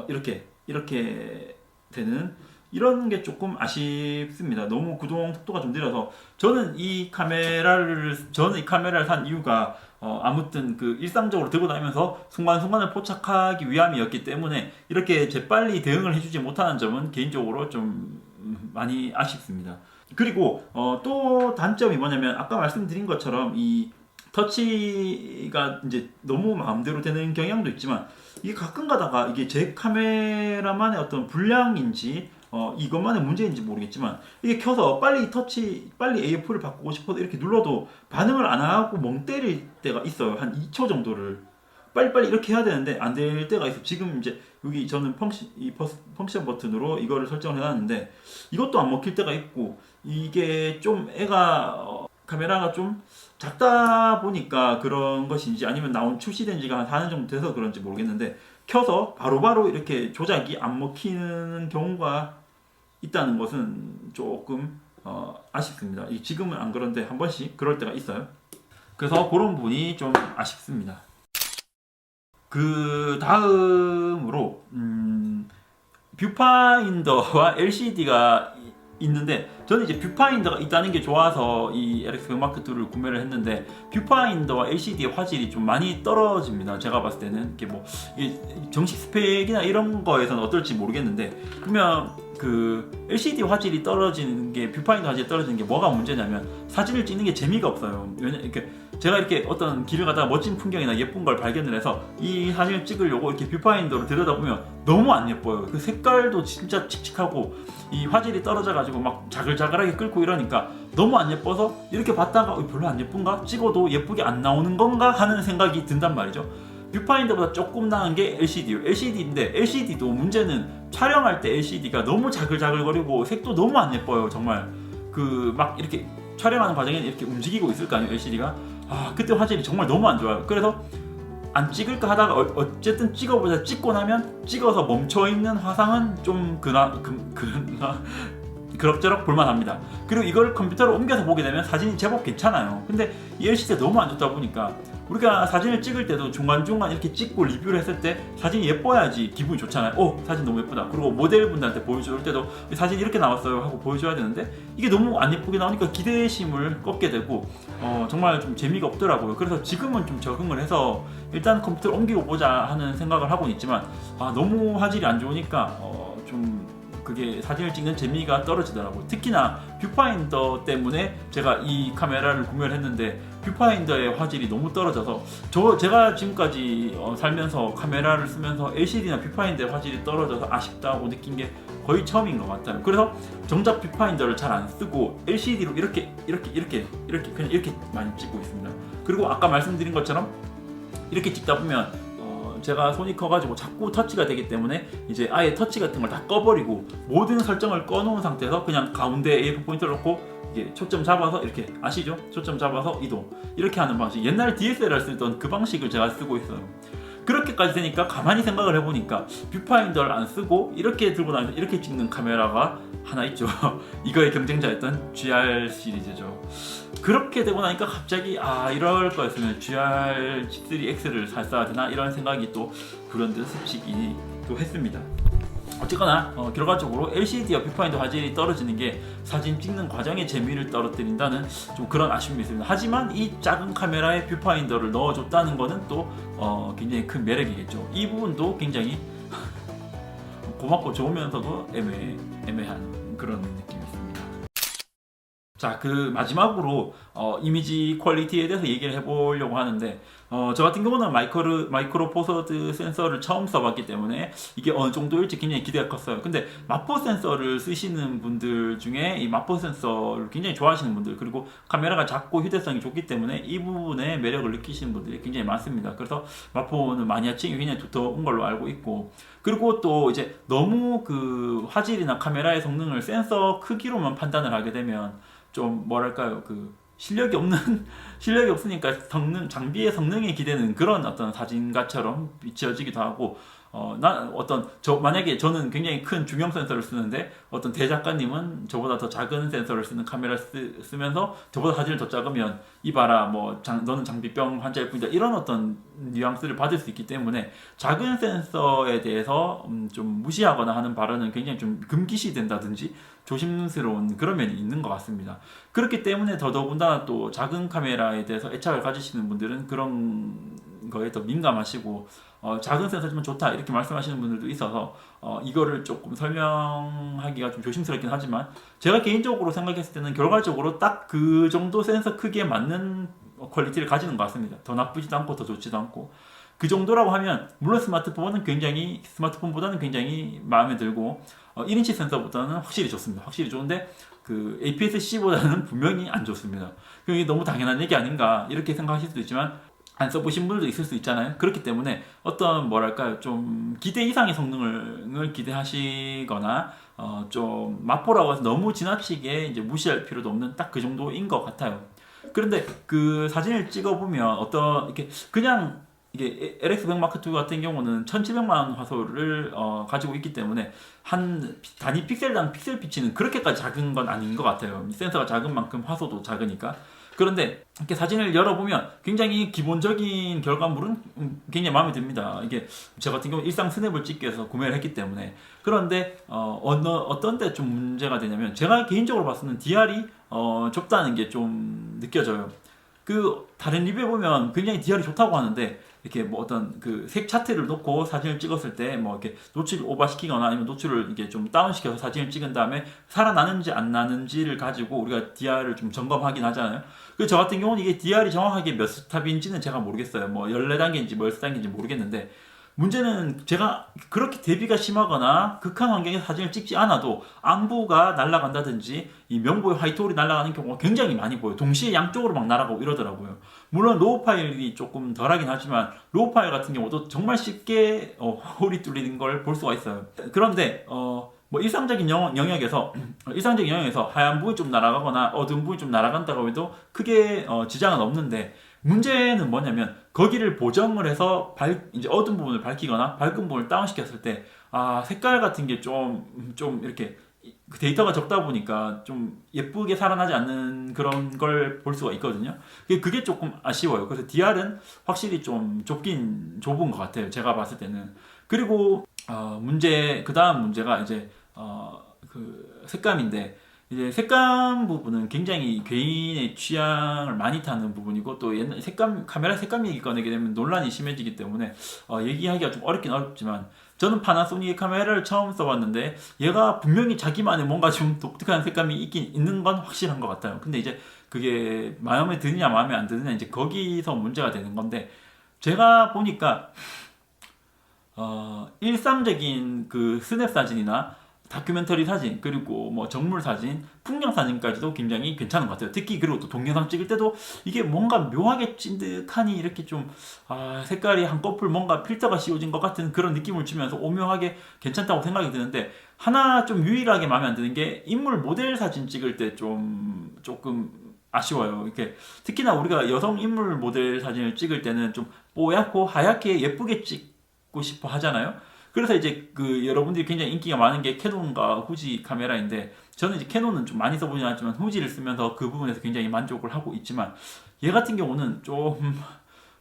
이렇게 되는 이런 게 조금 아쉽습니다. 너무 구동 속도가 좀 느려서 저는 이 카메라를 산 이유가 아무튼 그 일상적으로 들고 다니면서 순간순간을 포착하기 위함이었기 때문에 이렇게 재빨리 대응을 해주지 못하는 점은 개인적으로 좀 많이 아쉽습니다. 그리고 또 단점이 뭐냐면 아까 말씀드린 것처럼 이 터치가 이제 너무 마음대로 되는 경향도 있지만, 이게 가끔 가다가 이게 제 카메라만의 어떤 불량인지 이것만의 문제인지 모르겠지만 이게 켜서 빨리 AF를 바꾸고 싶어도 이렇게 눌러도 반응을 안 하고 멍 때릴 때가 있어요. 한 2초 정도를 빨리빨리 이렇게 해야 되는데 안 될 때가 있어요. 지금 이제 여기 저는 펑션 버튼으로 이거를 설정을 해놨는데 이것도 안 먹힐 때가 있고, 이게 좀 카메라가 좀 작다 보니까 그런 것인지 아니면 출시된 지가 한 4년 정도 돼서 그런지 모르겠는데 켜서 바로바로 이렇게 조작이 안 먹히는 경우가 있다는 것은 조금 아쉽습니다. 지금은 안 그런데 한 번씩 그럴 때가 있어요. 그래서 그런 부분이 좀 아쉽습니다. 그 다음으로 뷰파인더와 LCD가 있는데, 저는 이제 뷰파인더가 있다는 게 좋아서 이 LX100M2를 구매를 했는데 뷰파인더와 LCD의 화질이 좀 많이 떨어집니다. 제가 봤을 때는 이게 정식 스펙이나 이런 거에서는 어떨지 모르겠는데, 그러면 그 LCD 화질이 떨어지는 게, 뷰파인더 화질이 떨어지는 게 뭐가 문제냐면 사진을 찍는 게 재미가 없어요. 제가 이렇게 어떤 길을 가다가 멋진 풍경이나 예쁜 걸 발견을 해서 이 사진을 찍으려고 이렇게 뷰파인더로 들여다보면 너무 안 예뻐요. 그 색깔도 진짜 칙칙하고 이 화질이 떨어져가지고 막 자글자글하게 끓고 이러니까 너무 안 예뻐서 이렇게 봤다가 별로 안 예쁜가? 찍어도 예쁘게 안 나오는 건가? 하는 생각이 든단 말이죠. 뷰파인더보다 조금 나은 게 LCD예요. LCD인데 LCD도 문제는 촬영할 때 LCD가 너무 자글자글거리고 색도 너무 안 예뻐요. 정말 막 이렇게 촬영하는 과정에 이렇게 움직이고 있을 거 아니에요, LCD가. 그때 화질이 정말 너무 안 좋아요. 그래서 안 찍을까 하다가 어쨌든 찍어보자. 찍고 나면 찍어서 멈춰있는 화상은 좀 그럭저럭 볼만합니다. 그리고 이걸 컴퓨터로 옮겨서 보게 되면 사진이 제법 괜찮아요. 근데 이 LCD가 너무 안 좋다 보니까 우리가 사진을 찍을 때도 중간중간 이렇게 찍고 리뷰를 했을 때 사진이 예뻐야지 기분이 좋잖아요. 사진 너무 예쁘다. 그리고 모델분들한테 보여줄 때도 사진이 이렇게 나왔어요 하고 보여줘야 되는데 이게 너무 안 예쁘게 나오니까 기대심을 꺾게 되고 정말 좀 재미가 없더라고요. 그래서 지금은 좀 적응을 해서 일단 컴퓨터를 옮기고 보자 하는 생각을 하고는 있지만 너무 화질이 안 좋으니까 좀 그게 사진을 찍는 재미가 떨어지더라고요. 특히나 뷰파인더 때문에 제가 이 카메라를 구매를 했는데 뷰파인더의 화질이 너무 떨어져서 제가 지금까지 살면서 카메라를 쓰면서 LCD나 뷰파인더의 화질이 떨어져서 아쉽다고 느낀 게 거의 처음인 것 같아요. 그래서 정작 뷰파인더를 잘 안 쓰고 LCD로 이렇게 그냥 이렇게 많이 찍고 있습니다. 그리고 아까 말씀드린 것처럼 이렇게 찍다 보면 제가 손이 커가지고 자꾸 터치가 되기 때문에 이제 아예 터치 같은 걸 다 꺼버리고 모든 설정을 꺼놓은 상태에서 그냥 가운데 AF 포인트를 놓고 이게 초점 잡아서 이렇게 아시죠? 초점 잡아서 이동 이렇게 하는 방식, 옛날 DSLR 쓰던 그 방식을 제가 쓰고 있어요. 그렇게까지 되니까 가만히 생각을 해보니까 뷰파인더를 안 쓰고 이렇게 들고 다니면서 이렇게 찍는 카메라가 하나 있죠. 이거의 경쟁자였던 GR 시리즈죠. 그렇게 되고 나니까 갑자기 이럴 거였으면 GR G3X를 샀어야 되나 이런 생각이 또 불현듯 스치기 또 했습니다. 어쨌거나 결과적으로 LCD와 뷰파인더 화질이 떨어지는 게 사진 찍는 과정의 재미를 떨어뜨린다는 좀 그런 아쉬움이 있습니다. 하지만 이 작은 카메라에 뷰파인더를 넣어줬다는 거는 또 굉장히 큰 매력이겠죠. 이 부분도 굉장히 고맙고 좋으면서도 애매한 그런 느낌이 있습니다. 자, 그 마지막으로 이미지 퀄리티에 대해서 얘기를 해보려고 하는데 저 같은 경우는 마이크로 포서드 센서를 처음 써봤기 때문에 이게 어느 정도일지 굉장히 기대가 컸어요. 근데 마포 센서를 쓰시는 분들 중에 이 마포 센서를 굉장히 좋아하시는 분들, 그리고 카메라가 작고 휴대성이 좋기 때문에 이 부분에 매력을 느끼시는 분들이 굉장히 많습니다. 그래서 마포는 마니아층이 굉장히 두터운 걸로 알고 있고, 그리고 또 이제 너무 그 화질이나 카메라의 성능을 센서 크기로만 판단을 하게 되면 좀 뭐랄까요, 그 실력이 없으니까 장비의 성능에 기대는 그런 어떤 사진가처럼 비춰지기도 하고, 만약에 저는 굉장히 큰 중형 센서를 쓰는데 어떤 대작가님은 저보다 더 작은 센서를 쓰는 카메라를 쓰면서 저보다 사진을 더 작으면 이봐라, 너는 장비병 환자일 뿐이다, 이런 어떤 뉘앙스를 받을 수 있기 때문에 작은 센서에 대해서 좀 무시하거나 하는 발언은 굉장히 좀 금기시 된다든지 조심스러운 그런 면이 있는 것 같습니다. 그렇기 때문에 더더군다나 또 작은 카메라에 대해서 애착을 가지시는 분들은 그런 거에 더 민감하시고, 작은 센서지만 좋다 이렇게 말씀하시는 분들도 있어서 이거를 조금 설명하기가 좀 조심스럽긴 하지만, 제가 개인적으로 생각했을 때는 결과적으로 딱 그 정도 센서 크기에 맞는 퀄리티를 가지는 것 같습니다. 더 나쁘지도 않고 더 좋지도 않고, 그 정도라고 하면 물론 스마트폰보다는 굉장히 마음에 들고 1인치 센서보다는 확실히 좋습니다. 확실히 좋은데 그 APS-C보다는 분명히 안 좋습니다. 그게 너무 당연한 얘기 아닌가 이렇게 생각하실 수도 있지만, 안 써보신 분들도 있을 수 있잖아요. 그렇기 때문에 어떤 뭐랄까요, 좀 기대 이상의 성능을 기대하시거나 좀 마포라고 해서 너무 지나치게 이제 무시할 필요도 없는 딱 그 정도인 것 같아요. 그런데 그 사진을 찍어보면 이렇게 그냥 이게 LX100 마크2 같은 경우는 1700만 화소를 가지고 있기 때문에 한 단위 픽셀당 픽셀 피치는 그렇게까지 작은 건 아닌 것 같아요. 센서가 작은 만큼 화소도 작으니까. 그런데 이렇게 사진을 열어보면 굉장히 기본적인 결과물은 굉장히 마음에 듭니다. 이게 저 같은 경우 일상 스냅을 찍기 위해서 구매를 했기 때문에. 그런데 어떤 때 좀 문제가 되냐면, 제가 개인적으로 봤을 때는 DR이 좁다는 게 좀 느껴져요. 그 다른 리뷰에 보면 굉장히 DR이 좋다고 하는데, 이렇게 어떤 그 색 차트를 놓고 사진을 찍었을 때 이렇게 노출을 오버시키거나 아니면 노출을 이게 좀 다운시켜서 사진을 찍은 다음에 살아나는지 안 나는지를 가지고 우리가 DR을 좀 점검하긴 하잖아요. 그 저 같은 경우는 이게 DR이 정확하게 몇 스탑인지는 제가 모르겠어요. 14단계인지 몇 단계인지 모르겠는데, 문제는 제가 그렇게 대비가 심하거나 극한 환경에서 사진을 찍지 않아도 안부가 날아간다든지 이 명보의 화이트홀이 날아가는 경우가 굉장히 많이 보여요. 동시에 양쪽으로 막 날아가고 이러더라고요. 물론 로우 파일이 조금 덜하긴 하지만 로우 파일 같은 경우도 정말 쉽게 홀이 뚫리는 걸 볼 수가 있어요. 그런데 일상적인 영역에서 하얀 부분이 좀 날아가거나 어두운 부분이 좀 날아간다고 해도 크게 지장은 없는데, 문제는 뭐냐면 거기를 보정을 해서 이제 어두운 부분을 밝히거나 밝은 부분을 다운시켰을 때 색깔 같은 게 좀 이렇게 데이터가 적다 보니까 좀 예쁘게 살아나지 않는 그런 걸 볼 수가 있거든요. 그게 조금 아쉬워요. 그래서 DR은 확실히 좀 좁은 것 같아요. 제가 봤을 때는. 그리고 그 다음 문제가 이제 그 색감인데, 이제 색감 부분은 굉장히 개인의 취향을 많이 타는 부분이고, 또 옛날 카메라 색감 얘기 꺼내게 되면 논란이 심해지기 때문에 얘기하기가 좀 어렵긴 어렵지만, 저는 파나소닉의 카메라를 처음 써봤는데 얘가 분명히 자기만의 뭔가 좀 독특한 색감이 있는 건 확실한 것 같아요. 근데 이제 그게 마음에 드느냐 마음에 안 드느냐, 이제 거기서 문제가 되는 건데, 제가 보니까 일상적인 그 스냅 사진이나 다큐멘터리 사진, 그리고 정물 사진, 풍경 사진까지도 굉장히 괜찮은 것 같아요. 특히 그리고 또 동영상 찍을 때도 이게 뭔가 묘하게 찐득하니 이렇게 좀 색깔이 한꺼풀 뭔가 필터가 씌워진 것 같은 그런 느낌을 주면서 오묘하게 괜찮다고 생각이 드는데, 하나 좀 유일하게 마음에 안 드는 게 인물 모델 사진 찍을 때 조금 아쉬워요. 이렇게 특히나 우리가 여성 인물 모델 사진을 찍을 때는 좀 뽀얗고 하얗게 예쁘게 찍고 싶어 하잖아요. 그래서 이제 여러분들이 굉장히 인기가 많은 게 캐논과 후지 카메라인데, 저는 이제 캐논은 좀 많이 써보진 않았지만 후지를 쓰면서 그 부분에서 굉장히 만족을 하고 있지만, 얘 같은 경우는 좀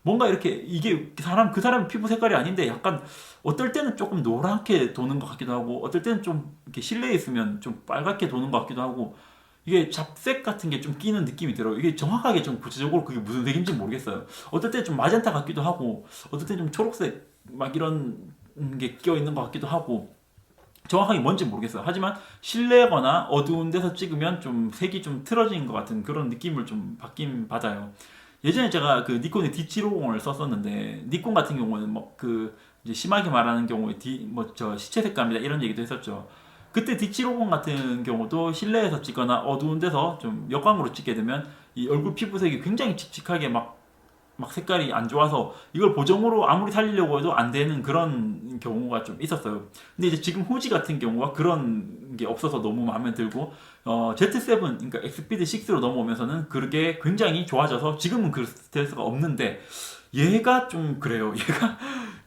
뭔가 이렇게 이게 그 사람 피부 색깔이 아닌데 약간 어떨 때는 조금 노랗게 도는 것 같기도 하고 어떨 때는 좀 이렇게 실내에 있으면 좀 빨갛게 도는 것 같기도 하고 이게 잡색 같은 게 좀 끼는 느낌이 들어요. 이게 정확하게 좀 구체적으로 그게 무슨 색인지 모르겠어요. 어떨 때 좀 마젠타 같기도 하고 어떨 때 좀 초록색 막 이런 게 끼어 있는 것 같기도 하고 정확하게 뭔지 모르겠어요. 하지만 실내거나 어두운 데서 찍으면 좀 색이 좀 틀어진 것 같은 그런 느낌을 좀 받긴 받아요. 예전에 제가 그 니콘의 D750을 썼었는데 니콘 같은 경우는 뭐 그 이제 심하게 말하는 경우에 뭐 저 시체 색감이다 이런 얘기도 했었죠. 그때 D750 같은 경우도 실내에서 찍거나 어두운 데서 좀 역광으로 찍게 되면 이 얼굴 피부색이 굉장히 칙칙하게 막 색깔이 안 좋아서 이걸 보정으로 아무리 살리려고 해도 안 되는 그런 경우가 좀 있었어요. 근데 이제 지금 후지 같은 경우가 그런 게 없어서 너무 마음에 들고 Z7 그러니까 엑스피드 6로 넘어오면서는 그게 굉장히 좋아져서 지금은 그 스트레스가 없는데 얘가 좀 그래요.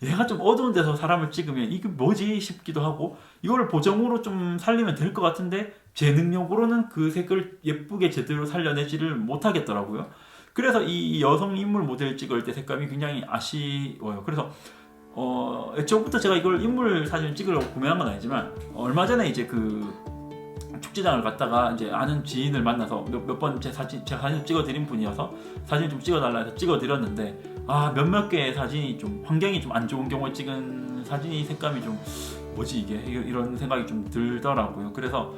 얘가 좀 어두운 데서 사람을 찍으면 이게 뭐지 싶기도 하고 이거를 보정으로 좀 살리면 될 것 같은데 제 능력으로는 그 색을 예쁘게 제대로 살려내지를 못하겠더라고요. 그래서 이 여성 인물 모델 찍을 때 색감이 굉장히 아쉬워요. 그래서 애초부터 제가 이걸 인물 사진을 찍으려고 구매한 건 아니지만 얼마 전에 이제 그 축제장을 갔다가 이제 아는 지인을 만나서 몇 번 제가 사진 찍어드린 분이어서 사진 좀 찍어달라 해서 찍어드렸는데 몇몇 개의 사진이 좀 환경이 좀 안 좋은 경우에 찍은 사진이 색감이 좀 뭐지 이게 이런 생각이 좀 들더라고요. 그래서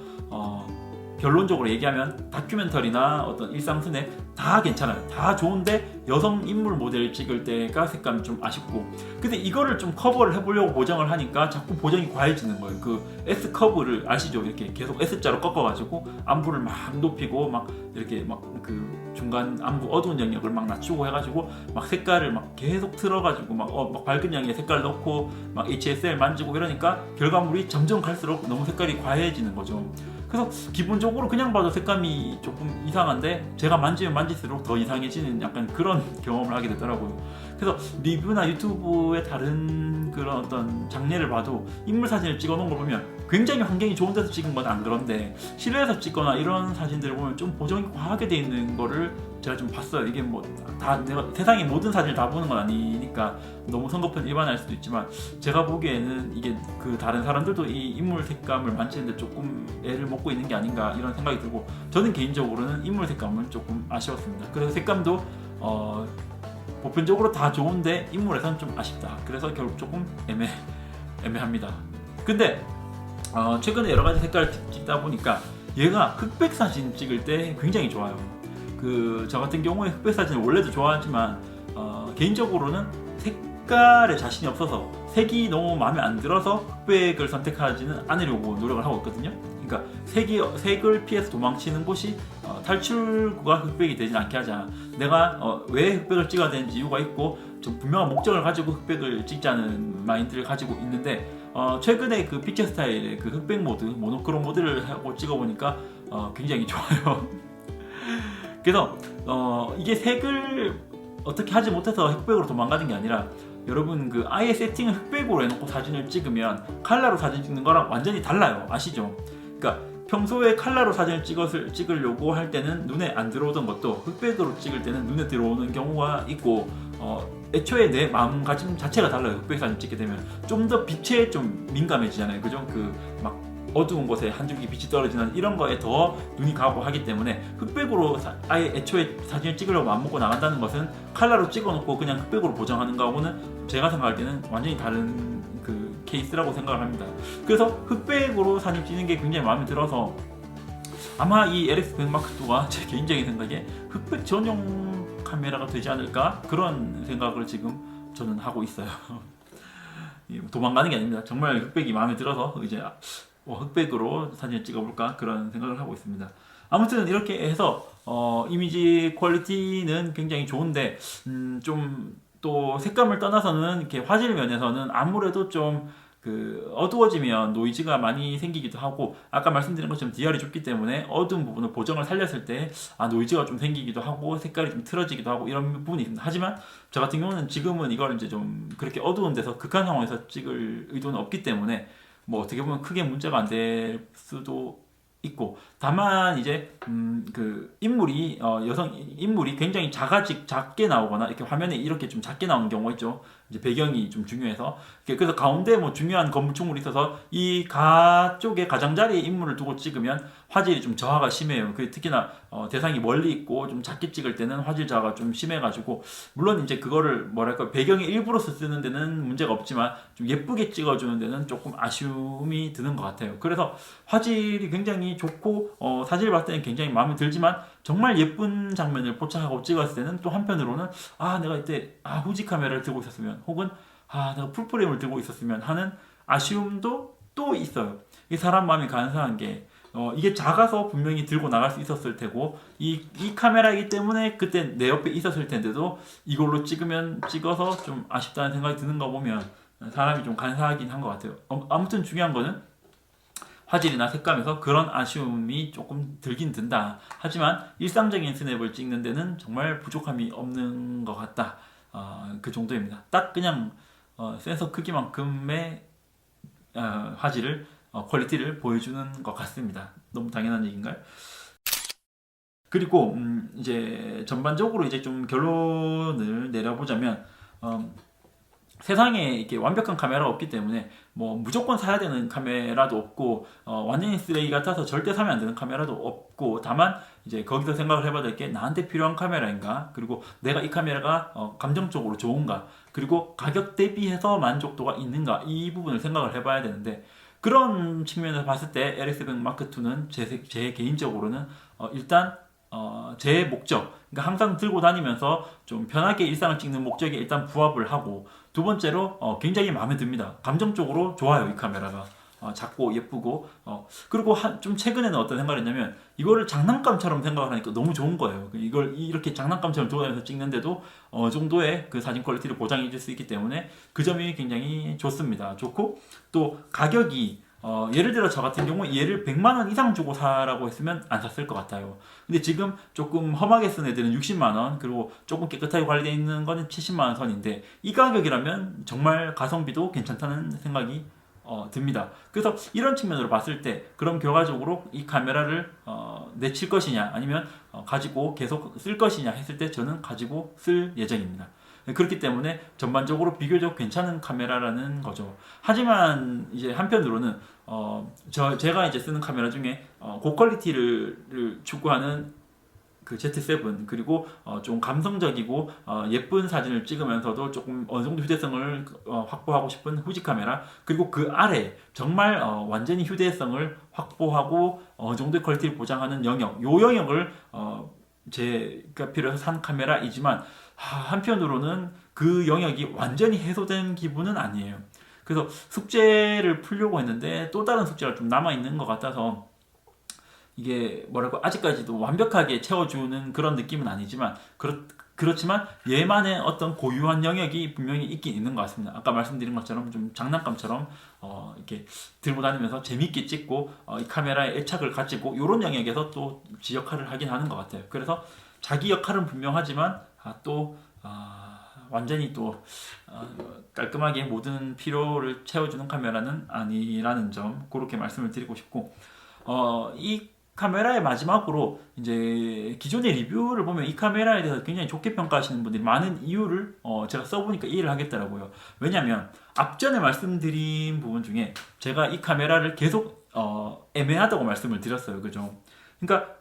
결론적으로 얘기하면 다큐멘터리나 어떤 일상 스냅 다 괜찮아요. 다 좋은데 여성 인물 모델 찍을 때가 색감이 좀 아쉽고 근데 이거를 좀 커버를 해보려고 보정을 하니까 자꾸 보정이 과해지는 거예요. 그 S 커브를 아시죠? 이렇게 계속 S자로 꺾어가지고 안부를 막 높이고 막 이렇게 막 그 중간 안부 어두운 영역을 막 낮추고 해가지고 막 색깔을 막 계속 틀어가지고 막 밝은 영역에 색깔 넣고 막 HSL 만지고 이러니까 결과물이 점점 갈수록 너무 색깔이 과해지는 거죠. 그래서 기본적으로 그냥 봐도 색감이 조금 이상한데 제가 만지면 만질수록 더 이상해지는 약간 그런 경험을 하게 되더라고요. 그래서 리뷰나 유튜브의 다른 그런 어떤 장르를 봐도 인물 사진을 찍어 놓은 걸 보면 굉장히 환경이 좋은 데서 찍은 건 안 그런데 실내에서 찍거나 이런 사진들을 보면 좀 보정이 과하게 돼 있는 거를 제가 좀 봤어요. 이게 뭐 다 내가 세상의 모든 사진을 다 보는 건 아니니까 너무 성급한 일반화일 수도 있지만 제가 보기에는 이게 그 다른 사람들도 이 인물 색감을 만지는데 조금 애를 먹고 있는 게 아닌가 이런 생각이 들고 저는 개인적으로는 인물 색감은 조금 아쉬웠습니다. 그래서 색감도 보편적으로 다 좋은데 인물에선 좀 아쉽다. 그래서 결국 조금 애매합니다. 근데 최근에 여러 가지 색깔을 찍다 보니까 얘가 흑백 사진 찍을 때 굉장히 좋아요. 저 같은 경우에 흑백 사진을 원래도 좋아하지만 개인적으로는 색깔에 자신이 없어서 색이 너무 마음에 안 들어서 흑백을 선택하지는 않으려고 노력을 하고 있거든요. 그러니까 색을 피해서 도망치는 곳이 탈출구가 흑백이 되지 않게 하자. 내가 왜 흑백을 찍어야 되는지 이유가 있고 좀 분명한 목적을 가지고 흑백을 찍자는 마인드를 가지고 있는데 최근에 그 픽처 스타일의 그 흑백 모드, 모노크롬 모드를 하고 찍어보니까 굉장히 좋아요. 그래서 이게 색을 어떻게 하지 못해서 흑백으로 도망가는 게 아니라 여러분 그 아예 세팅을 흑백으로 해놓고 사진을 찍으면 컬러로 사진 찍는 거랑 완전히 달라요. 아시죠? 그러니까 평소에 컬러로 사진을 찍으려고 할 때는 눈에 안 들어오던 것도 흑백으로 찍을 때는 눈에 들어오는 경우가 있고 애초에 내 마음가짐 자체가 달라요. 흑백 사진 찍게 되면 좀 더 빛에 좀 민감해지잖아요. 그죠? 막 어두운 곳에 한 줄기 빛이 떨어지는 이런 거에 더 눈이 가고 하기 때문에 흑백으로 아예 애초에 사진을 찍으려고 마음먹고 나간다는 것은 컬러로 찍어놓고 그냥 흑백으로 보정하는 거하고는 제가 생각할 때는 완전히 다른 그 케이스라고 생각을 합니다. 그래서 흑백으로 사진 찍는 게 굉장히 마음에 들어서 아마 이 LX100 Mark2가 제 개인적인 생각에 흑백 전용 카메라가 되지 않을까 그런 생각을 지금 저는 하고 있어요. 도망가는 게 아닙니다. 정말 흑백이 마음에 들어서 이제 흑백으로 사진을 찍어볼까 그런 생각을 하고 있습니다. 아무튼 이렇게 해서 이미지 퀄리티는 굉장히 좋은데 좀 또 색감을 떠나서는 이렇게 화질 면에서는 아무래도 좀 그 어두워지면 노이즈가 많이 생기기도 하고 아까 말씀드린 것처럼 DR이 좁기 때문에 어두운 부분을 보정을 살렸을 때 노이즈가 좀 생기기도 하고 색깔이 좀 틀어지기도 하고 이런 부분이 있습니다. 하지만 저 같은 경우는 지금은 이걸 이제 좀 그렇게 어두운 데서 극한 상황에서 찍을 의도는 없기 때문에 뭐 어떻게 보면 크게 문제가 안 될 수도 있고, 다만 이제 그 인물이 여성 인물이 굉장히 작게 나오거나 이렇게 화면에 이렇게 좀 작게 나오는 경우가 있죠. 이제 배경이 좀 중요해서. 그래서 가운데 뭐 중요한 건물충물이 있어서 이 쪽에 가장자리에 인물을 두고 찍으면 화질이 좀 저하가 심해요. 특히나 대상이 멀리 있고 좀 작게 찍을 때는 화질 저하가 좀 심해가지고, 물론 이제 그거를 뭐랄까 배경의 일부로서 쓰는 데는 문제가 없지만 좀 예쁘게 찍어주는 데는 조금 아쉬움이 드는 것 같아요. 그래서 화질이 굉장히 좋고 사진을 봤을 때는 굉장히 마음에 들지만, 정말 예쁜 장면을 포착하고 찍었을 때는 또 한편으로는 내가 이때 후지 카메라를 들고 있었으면, 혹은 내가 풀프레임을 들고 있었으면 하는 아쉬움도 또 있어요. 이 사람 마음이 간사한 게, 이게 작아서 분명히 들고 나갈 수 있었을 테고, 이 카메라이기 때문에 그때 내 옆에 있었을 텐데도 이걸로 찍어서 좀 아쉽다는 생각이 드는 거 보면 사람이 좀 간사하긴 한 것 같아요. 아무튼 중요한 거는 화질이나 색감에서 그런 아쉬움이 조금 들긴 든다. 하지만 일상적인 스냅을 찍는 데는 정말 부족함이 없는 것 같다. 그 정도입니다. 딱 그냥 센서 크기만큼의 화질을 퀄리티를 보여주는 것 같습니다. 너무 당연한 얘기인가요? 그리고 이제 전반적으로 이제 좀 결론을 내려보자면, 세상에 이렇게 완벽한 카메라가 없기 때문에 뭐 무조건 사야 되는 카메라도 없고, 완전히 쓰레기 같아서 절대 사면 안 되는 카메라도 없고, 다만 이제 거기서 생각을 해봐야 될 게 나한테 필요한 카메라인가, 그리고 내가 이 카메라가 감정적으로 좋은가, 그리고 가격 대비해서 만족도가 있는가, 이 부분을 생각을 해봐야 되는데, 그런 측면에서 봤을 때 LX100 마크2는 제 개인적으로는 일단 제 목적, 그러니까 항상 들고 다니면서 좀 편하게 일상을 찍는 목적에 일단 부합을 하고, 두 번째로 굉장히 마음에 듭니다. 감정적으로 좋아요, 이 카메라가. 작고 예쁘고, 그리고 좀 최근에는 어떤 생각을 했냐면, 이거를 장난감처럼 생각을 하니까 너무 좋은 거예요. 이걸 이렇게 장난감처럼 들고 다니면서 찍는데도 어느 정도의 그 사진 퀄리티를 보장해 줄 수 있기 때문에 그 점이 굉장히 좋습니다. 좋고, 또 가격이 예를 들어 저 같은 경우 얘를 100만원 이상 주고 사라고 했으면 안 샀을 것 같아요. 근데 지금 조금 험하게 쓴 애들은 60만원, 그리고 조금 깨끗하게 관리되어 있는 거는 70만원 선인데, 이 가격이라면 정말 가성비도 괜찮다는 생각이 듭니다. 그래서 이런 측면으로 봤을 때, 그럼 결과적으로 이 카메라를 내칠 것이냐, 아니면 가지고 계속 쓸 것이냐 했을 때, 저는 가지고 쓸 예정입니다. 그렇기 때문에 전반적으로 비교적 괜찮은 카메라라는 거죠. 하지만 이제 한편으로는 제가 이제 쓰는 카메라 중에 고퀄리티를 추구하는 그 Z7, 그리고 좀 감성적이고 예쁜 사진을 찍으면서도 조금 어느 정도 휴대성을 확보하고 싶은 후지 카메라, 그리고 그 아래 정말 완전히 휴대성을 확보하고 어느 정도의 퀄리티를 보장하는 영역, 요 영역을 제가 필요해서 산 카메라이지만, 한편으로는 그 영역이 완전히 해소된 기분은 아니에요. 그래서 숙제를 풀려고 했는데 또 다른 숙제가 좀 남아있는 것 같아서, 이게 뭐랄까 아직까지도 완벽하게 채워주는 그런 느낌은 아니지만, 그렇지만 얘만의 어떤 고유한 영역이 분명히 있긴 있는 것 같습니다. 아까 말씀드린 것처럼 좀 장난감처럼 이렇게 들고 다니면서 재밌게 찍고 이 카메라에 애착을 가지고, 이런 영역에서 또 지 역할을 하긴 하는 것 같아요. 그래서 자기 역할은 분명하지만 완전히 또 깔끔하게 모든 필요를 채워주는 카메라는 아니라는 점, 그렇게 말씀을 드리고 싶고, 이 카메라의 마지막으로 이제 기존의 리뷰를 보면 이 카메라에 대해서 굉장히 좋게 평가하시는 분들이 많은 이유를 제가 써보니까 이해를 하겠더라고요. 왜냐면 앞전에 말씀드린 부분 중에 제가 이 카메라를 계속 애매하다고 말씀을 드렸어요. 그죠? 그러니까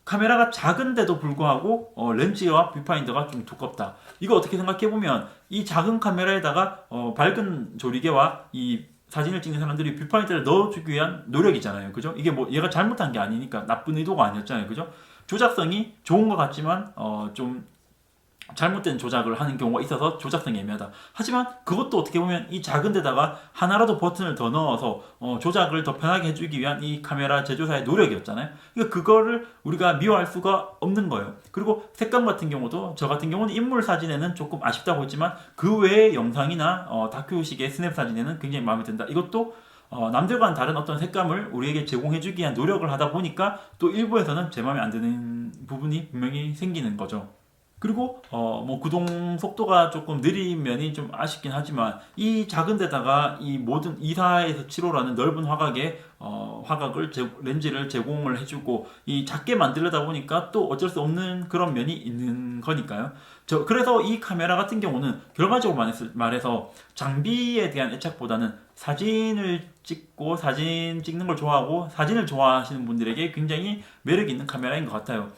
카메라가 작은데도 불구하고 렌즈와 뷰파인더가 좀 두껍다. 이거 어떻게 생각해보면 이 작은 카메라에다가 밝은 조리개와 이 사진을 찍는 사람들이 뷰파인더를 넣어주기 위한 노력이잖아요. 그죠? 이게 뭐 얘가 잘못한 게 아니니까, 나쁜 의도가 아니었잖아요. 그죠? 조작성이 좋은 것 같지만 좀 잘못된 조작을 하는 경우가 있어서 조작성이 애매하다. 하지만 그것도 어떻게 보면 이 작은 데다가 하나라도 버튼을 더 넣어서 조작을 더 편하게 해주기 위한 이 카메라 제조사의 노력이었잖아요. 그러니까 그거를 우리가 미워할 수가 없는 거예요. 그리고 색감 같은 경우도, 저 같은 경우는 인물 사진에는 조금 아쉽다고 했지만 그 외의 영상이나 다큐식의 스냅 사진에는 굉장히 마음에 든다. 이것도 남들과는 다른 어떤 색감을 우리에게 제공해주기 위한 노력을 하다 보니까 또 일부에서는 제 마음에 안 드는 부분이 분명히 생기는 거죠. 그리고 뭐 구동 속도가 조금 느린 면이 좀 아쉽긴 하지만 이 작은 데다가 이 모든 24에서 7호라는 넓은 화각에 화각을 렌즈를 제공을 해주고 이 작게 만들려다 보니까 또 어쩔 수 없는 그런 면이 있는 거니까요. 그래서 이 카메라 같은 경우는 결과적으로 말해서 장비에 대한 애착보다는 사진을 찍고 사진 찍는 걸 좋아하고 사진을 좋아하시는 분들에게 굉장히 매력 있는 카메라인 것 같아요.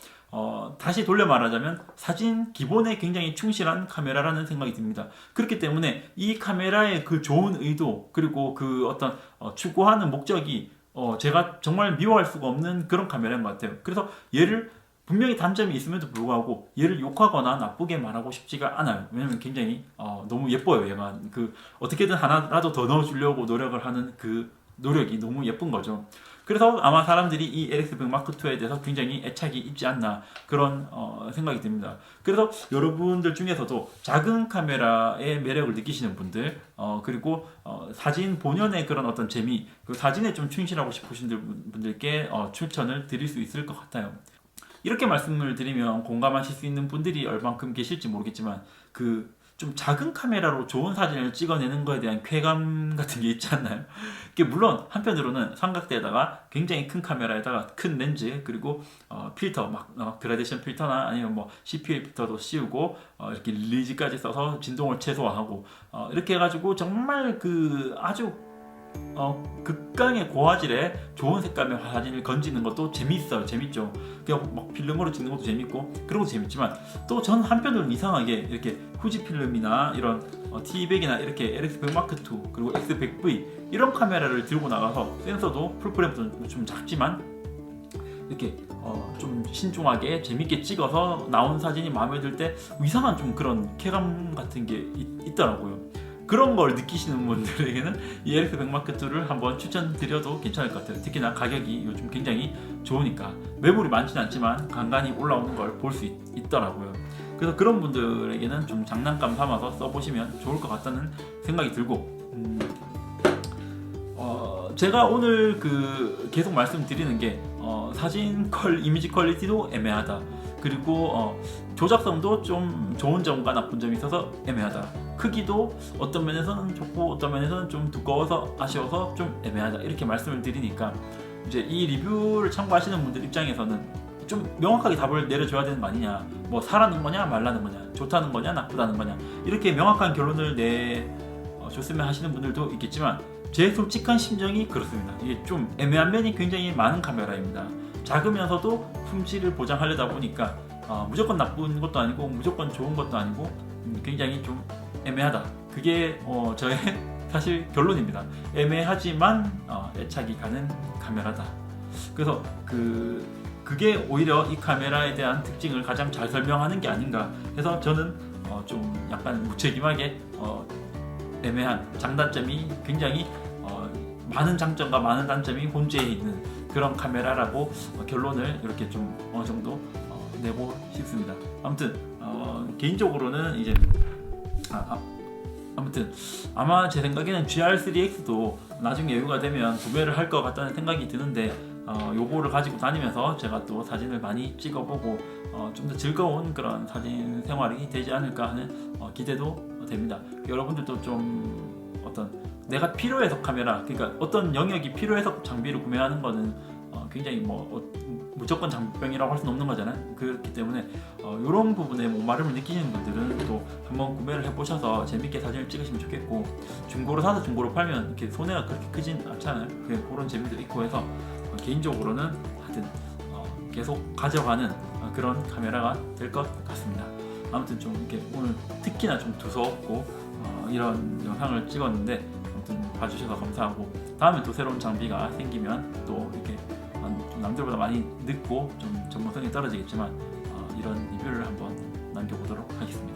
다시 돌려 말하자면 사진 기본에 굉장히 충실한 카메라라는 생각이 듭니다. 그렇기 때문에 이 카메라의 그 좋은 의도 그리고 그 어떤 추구하는 목적이 제가 정말 미워할 수가 없는 그런 카메라인 것 같아요. 그래서 얘를 분명히 단점이 있음에도 불구하고 얘를 욕하거나 나쁘게 말하고 싶지가 않아요. 왜냐면 굉장히 너무 예뻐요. 얘가 그 어떻게든 하나라도 더 넣어주려고 노력을 하는 그 노력이 너무 예쁜 거죠. 그래서 아마 사람들이 이 LX100 마크2에 대해서 굉장히 애착이 있지 않나 그런 생각이 듭니다. 그래서 여러분들 중에서도 작은 카메라의 매력을 느끼시는 분들 그리고 사진 본연의 그런 어떤 재미 그 사진에 좀 충실하고 싶으신 분들께 추천을 드릴 수 있을 것 같아요. 이렇게 말씀을 드리면 공감하실 수 있는 분들이 얼만큼 계실지 모르겠지만 그 좀 작은 카메라로 좋은 사진을 찍어내는 거에 대한 쾌감 같은 게 있지 않나요? 이게 물론 한편으로는 삼각대에다가 굉장히 큰 카메라에다가 큰 렌즈 그리고 필터 막 그라데이션 필터나 아니면 뭐 CPL 필터도 씌우고 이렇게 릴리즈까지 써서 진동을 최소화하고 이렇게 해가지고 정말 그 아주 극강의 고화질의 좋은 색감의 사진을 건지는 것도 재밌죠. 그냥 막 필름으로 찍는 것도 재밌고 그런 것도 재밌지만 또 전 한편으로는 이상하게 이렇게 후지 필름이나 이런 T200이나 이렇게 LX100 마크2 그리고 X100V 이런 카메라를 들고 나가서 센서도 풀프레임도 좀 작지만 이렇게 좀 신중하게 재밌게 찍어서 나온 사진이 마음에 들 때 이상한 좀 그런 쾌감 같은 게 있더라고요. 그런 걸 느끼시는 분들에게는 이 LX100 마크2를 한번 추천드려도 괜찮을 것 같아요. 특히나 가격이 요즘 굉장히 좋으니까 매물이 많지는 않지만 간간히 올라오는 걸 볼 수 있더라고요. 그래서 그런 분들에게는 좀 장난감 삼아서 써보시면 좋을 것 같다는 생각이 들고 제가 오늘 계속 말씀드리는 게 사진 이미지 퀄리티도 애매하다. 그리고 조작성도 좀 좋은 점과 나쁜 점이 있어서 애매하다. 크기도 어떤 면에서는 좋고 어떤 면에서는 좀 두꺼워서 아쉬워서 좀 애매하다. 이렇게 말씀을 드리니까 이제 이 리뷰를 참고하시는 분들 입장에서는 좀 명확하게 답을 내려줘야 되는 거 아니냐. 뭐 사라는 거냐 말라는 거냐, 좋다는 거냐 나쁘다는 거냐, 이렇게 명확한 결론을 내줬으면 하시는 분들도 있겠지만 제 솔직한 심정이 그렇습니다. 이게 좀 애매한 면이 굉장히 많은 카메라입니다. 작으면서도 품질을 보장하려다 보니까 무조건 나쁜 것도 아니고 무조건 좋은 것도 아니고 굉장히 좀 애매하다. 그게 저의 사실 결론입니다. 애매하지만 애착이 가는 카메라다. 그래서 그게 오히려 이 카메라에 대한 특징을 가장 잘 설명하는 게 아닌가 해서 저는 좀 약간 무책임하게 애매한 장단점이 굉장히 많은 장점과 많은 단점이 혼재해 있는 그런 카메라라고 결론을 이렇게 좀 어느 정도 내고 싶습니다. 아무튼 개인적으로는 이제 아무튼 아마 제 생각에는 GR3X도 나중에 여유가 되면 구매를 할 것 같다는 생각이 드는데 요거를 가지고 다니면서 제가 또 사진을 많이 찍어보고 좀 더 즐거운 그런 사진 생활이 되지 않을까 하는 기대도 됩니다. 여러분들도 좀 어떤 내가 필요해서 카메라, 그러니까 어떤 영역이 필요해서 장비를 구매하는 거는 굉장히 무조건 장비병이라고 할 수는 없는 거잖아요. 그렇기 때문에 이런 부분에 목마름을 느끼시는 분들은 또 한번 구매를 해보셔서 재밌게 사진을 찍으시면 좋겠고, 중고로 사서 중고로 팔면 이렇게 손해가 그렇게 크진 않잖아요. 그런 재미도 있고 해서 개인적으로는 하여튼 계속 가져가는 그런 카메라가 될 것 같습니다. 아무튼 좀 이렇게 오늘 특히나 좀 두서없고 이런 영상을 찍었는데 아무튼 봐주셔서 감사하고, 다음에 또 새로운 장비가 생기면 또 이렇게 좀 남들보다 많이 늦고 좀 전문성이 떨어지겠지만 이런 리뷰를 한번 남겨보도록 하겠습니다.